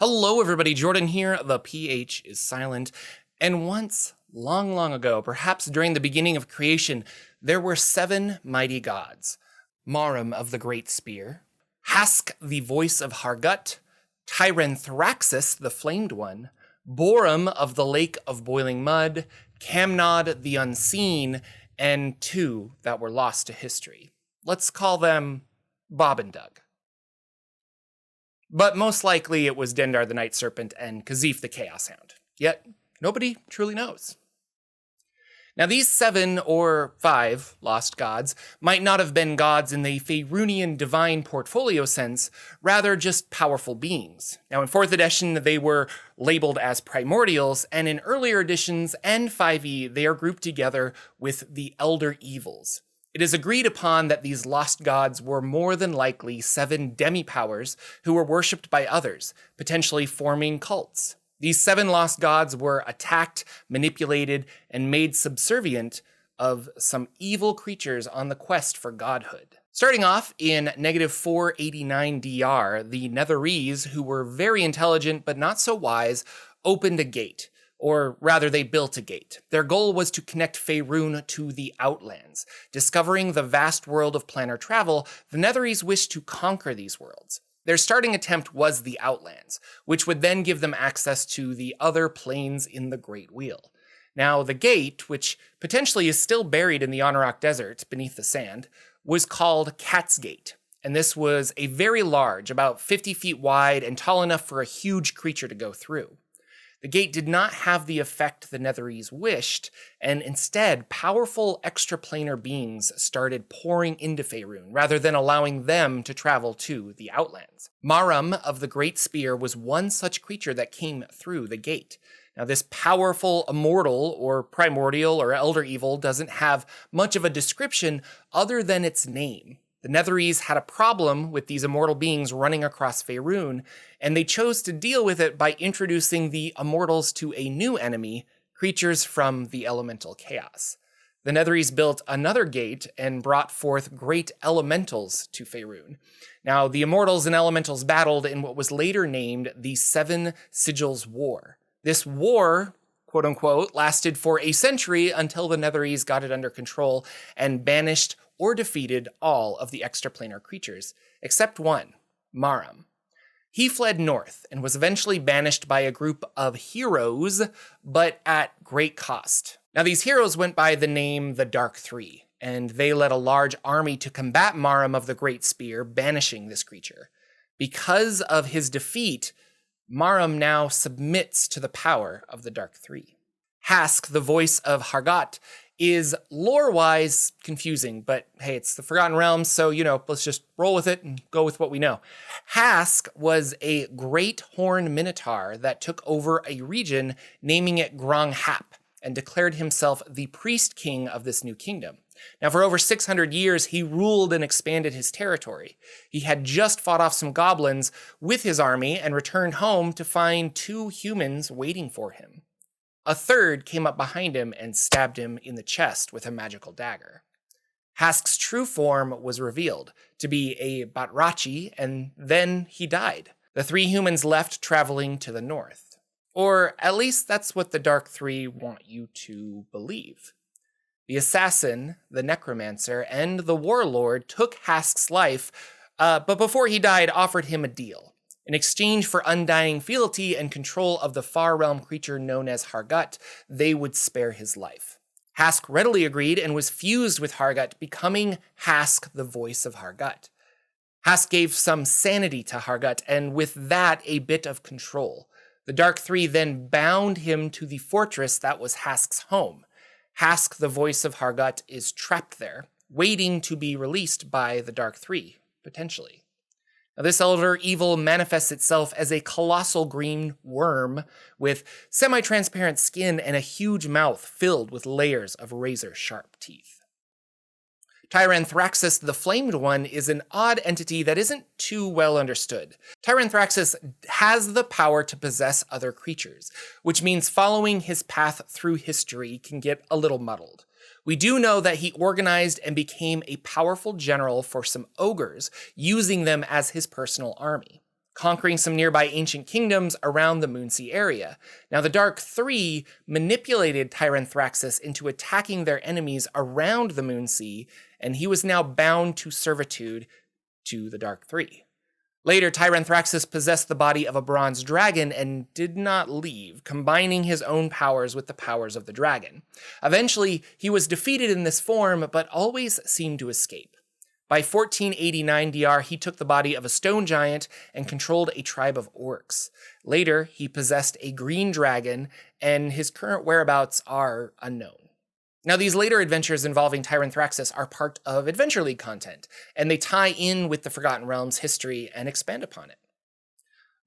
Hello everybody, Jordan here, the PH is silent, and once, long, long ago, perhaps during the beginning of creation, there were 7 mighty gods. Marum of the Great Spear, Hask the Voice of Hargut, Tyranthraxüs the Flamed One, Borum of the Lake of Boiling Mud, Camnod the Unseen, and 2 that were lost to history. Let's call them Bob and Doug. But most likely it was Dendar the Night Serpent and Kazif the Chaos Hound. Yet, nobody truly knows. Now these 7 or 5 lost gods might not have been gods in the Faerunian divine portfolio sense, rather just powerful beings. Now in 4th edition they were labeled as primordials, and in earlier editions and 5e they are grouped together with the Elder Evils. It is agreed upon that these lost gods were more than likely 7 demi-powers who were worshipped by others, potentially forming cults. These 7 lost gods were attacked, manipulated, and made subservient of some evil creatures on the quest for godhood. Starting off in -489 DR, the Netherese, who were very intelligent but not so wise, opened a gate. Or rather, they built a gate. Their goal was to connect Faerun to the Outlands. Discovering the vast world of planar travel, the Netherese wished to conquer these worlds. Their starting attempt was the Outlands, which would then give them access to the other planes in the Great Wheel. Now, the gate, which potentially is still buried in the Anauroch Desert beneath the sand, was called Cat's Gate. And this was a very large, about 50 feet wide and tall enough for a huge creature to go through. The gate did not have the effect the Netherese wished, and instead, powerful extraplanar beings started pouring into Faerun, rather than allowing them to travel to the Outlands. Marum of the Great Spear was one such creature that came through the gate. Now, this powerful immortal, or primordial, or elder evil doesn't have much of a description other than its name. The Netherese had a problem with these immortal beings running across Faerun, and they chose to deal with it by introducing the immortals to a new enemy, creatures from the elemental chaos. The Netherese built another gate and brought forth great elementals to Faerun. Now, the immortals and elementals battled in what was later named the 7 Sigils War. This war, quote-unquote, lasted for a century until the Netherese got it under control and banished or defeated all of the extraplanar creatures, except one, Marum. He fled north and was eventually banished by a group of heroes, but at great cost. Now these heroes went by the name the Dark Three, and they led a large army to combat Marum of the Great Spear, banishing this creature. Because of his defeat, Marum now submits to the power of the Dark Three. Hask, the Voice of Hargut, is lore-wise confusing, but hey, it's the Forgotten Realms, so, let's just roll with it and go with what we know. Hask was a great horn minotaur that took over a region, naming it Gronghap, and declared himself the priest king of this new kingdom. Now, for over 600 years, he ruled and expanded his territory. He had just fought off some goblins with his army and returned home to find 2 humans waiting for him. A third came up behind him and stabbed him in the chest with a magical dagger. Hask's true form was revealed to be a Batrachi, and then he died. The 3 humans left, traveling to the north. Or at least that's what the Dark Three want you to believe. The assassin, the necromancer, and the warlord took Hask's life, but before he died, offered him a deal. In exchange for undying fealty and control of the far realm creature known as Hargut, they would spare his life. Hask readily agreed and was fused with Hargut, becoming Hask, the Voice of Hargut. Hask gave some sanity to Hargut, and with that, a bit of control. The Dark Three then bound him to the fortress that was Hask's home. Hask, the Voice of Hargut, is trapped there, waiting to be released by the Dark Three, potentially. Now, this elder evil manifests itself as a colossal green worm with semi-transparent skin and a huge mouth filled with layers of razor-sharp teeth. Tyranthraxüs the Flamed One is an odd entity that isn't too well understood. Tyranthraxüs has the power to possess other creatures, which means following his path through history can get a little muddled. We do know that he organized and became a powerful general for some ogres, using them as his personal army. conquering some nearby ancient kingdoms around the Moonsea area. Now, the Dark Three manipulated Tyranthraxüs into attacking their enemies around the Moonsea, and he was now bound to servitude to the Dark Three. Later, Tyranthraxüs possessed the body of a bronze dragon and did not leave, combining his own powers with the powers of the dragon. Eventually, he was defeated in this form, but always seemed to escape. By 1489 DR, he took the body of a stone giant and controlled a tribe of orcs. Later, he possessed a green dragon, and his current whereabouts are unknown. Now, these later adventures involving Tyranthraxüs are part of Adventure League content, and they tie in with the Forgotten Realms history and expand upon it.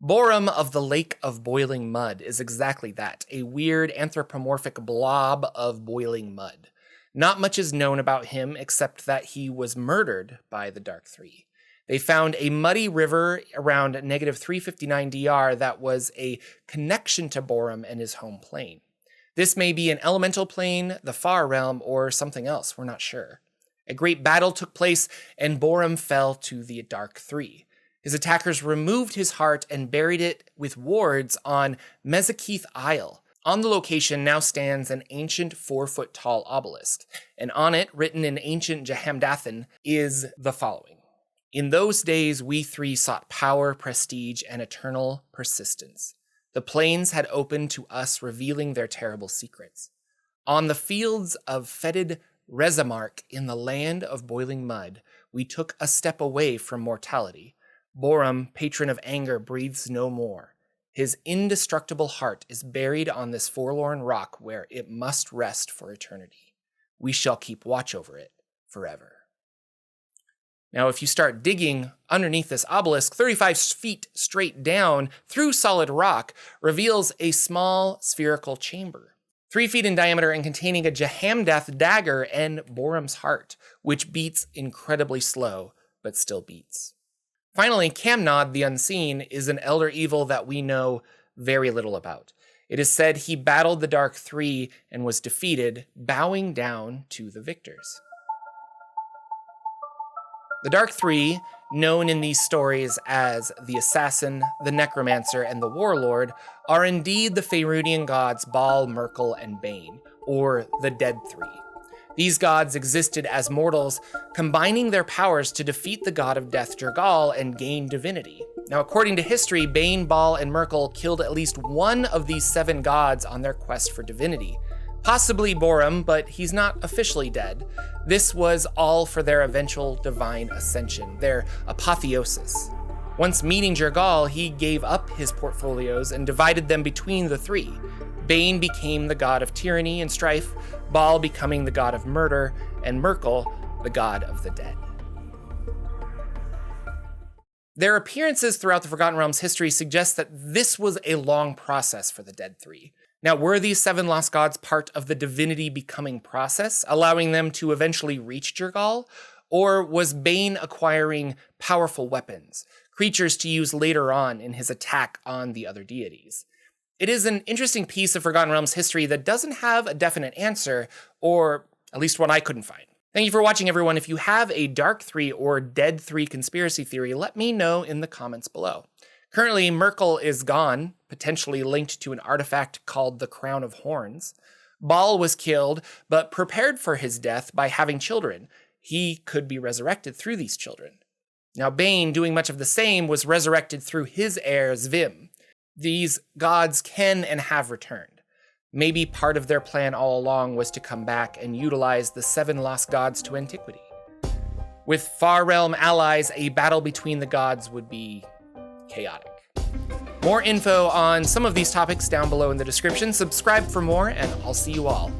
Borum of the Lake of Boiling Mud is exactly that, a weird anthropomorphic blob of boiling mud. Not much is known about him except that he was murdered by the Dark Three. They found a muddy river around -359 DR that was a connection to Borum and his home plane. This may be an elemental plane, the Far Realm, or something else, we're not sure. A great battle took place, and Borum fell to the Dark Three. His attackers removed his heart and buried it with wards on Mezakith Isle. On the location now stands an ancient 4-foot-tall obelisk, and on it, written in ancient Jahamdathan, is the following. In those days, we three sought power, prestige, and eternal persistence. The plains had opened to us, revealing their terrible secrets. On the fields of fetid Rezamark, in the land of boiling mud, we took a step away from mortality. Borum, patron of anger, breathes no more. His indestructible heart is buried on this forlorn rock where it must rest for eternity. We shall keep watch over it forever. Now, if you start digging underneath this obelisk, 35 feet straight down through solid rock reveals a small spherical chamber, 3 feet in diameter and containing a Jahamdath dagger and Borum's heart, which beats incredibly slow, but still beats. Finally, Camnod the Unseen is an elder evil that we know very little about. It is said he battled the Dark Three and was defeated, bowing down to the victors. The Dark Three, known in these stories as the Assassin, the Necromancer, and the Warlord, are indeed the Faerunian gods Baal, Merkel, and Bane, or the Dead Three. These gods existed as mortals, combining their powers to defeat the god of death Jergal and gain divinity. Now, according to history, Bane, Baal, and Merkel killed at least one of these 7 gods on their quest for divinity. Possibly Borum, but he's not officially dead. This was all for their eventual divine ascension, their apotheosis. Once meeting Jergal, he gave up his portfolios and divided them between the 3. Bane became the god of tyranny and strife, Baal becoming the god of murder, and Merkel the god of the dead. Their appearances throughout the Forgotten Realms history suggest that this was a long process for the Dead Three. Now, were these 7 lost gods part of the divinity becoming process, allowing them to eventually reach Jergal? Or was Bane acquiring powerful weapons, creatures to use later on in his attack on the other deities? It is an interesting piece of Forgotten Realms history that doesn't have a definite answer, or at least one I couldn't find. Thank you for watching, everyone. If you have a Dark Three or Dead Three conspiracy theory, let me know in the comments below. Currently, Merkel is gone, potentially linked to an artifact called the Crown of Horns. Baal was killed, but prepared for his death by having children. He could be resurrected through these children. Now, Bane, doing much of the same, was resurrected through his heir, Zvim. These gods can and have returned. Maybe part of their plan all along was to come back and utilize the 7 lost gods to Antiquity. With Far Realm allies, a battle between the gods would be chaotic. More info on some of these topics down below in the description. Subscribe for more, and I'll see you all